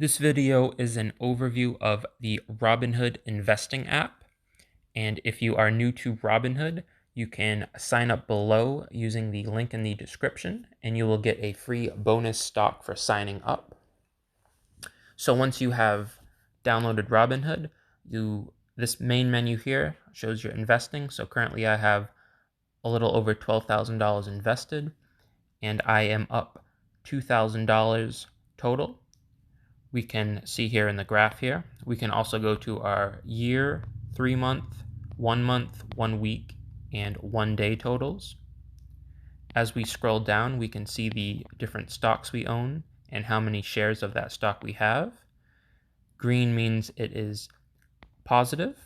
This video is an overview of the Robinhood investing app. And if you are new to Robinhood, you can sign up below using the link in the description, and you will get a free bonus stock for signing up. So once you have downloaded Robinhood, this main menu here shows your investing. So currently I have a little over $12,000 invested, and I am up $2,000 total. We can see here in the graph here. We can also go to our year, 3-month, 1 week, and 1 day totals. As we scroll down, we can see the different stocks we own and how many shares of that stock we have. Green means it is positive.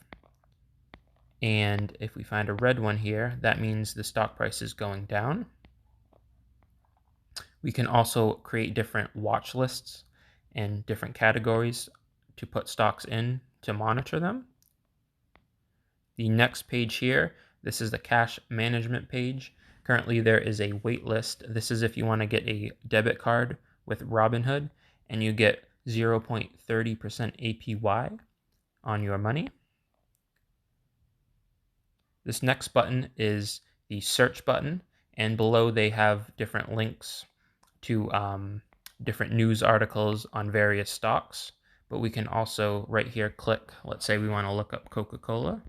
And if we find a red one here, that means the stock price is going down. We can also create different watch lists and different categories to put stocks in to monitor them. The next page here, this is the cash management page. Currently there is a wait list. This is if you want to get a debit card with Robinhood and you get 0.30% APY on your money. This next button is the search button, and below they have different links to different news articles on various stocks. But we can also right here click, let's say we want to look up Coca-Cola.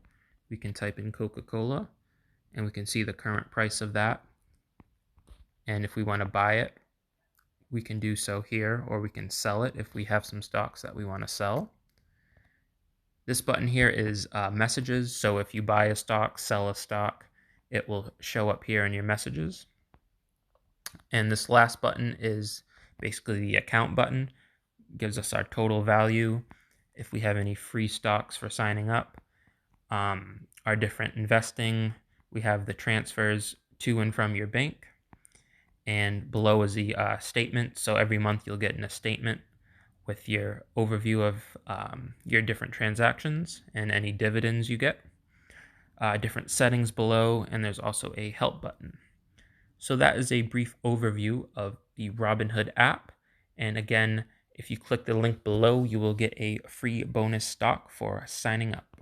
We can type in Coca-Cola and we can see the current price of that. And if we want to buy it, we can do so here, or we can sell it if we have some stocks that we want to sell. This button here is messages. So if you buy a stock, sell a stock, it will show up here in your messages. And this last button is basically the account button. It gives us our total value, if we have any free stocks for signing up, our different investing. We have the transfers to and from your bank. And below is the statement. So every month you'll get in a statement with your overview of your different transactions and any dividends you get. Different settings below, and there's also a help button. So that is a brief overview of the Robinhood app. And again, if you click the link below, you will get a free bonus stock for signing up.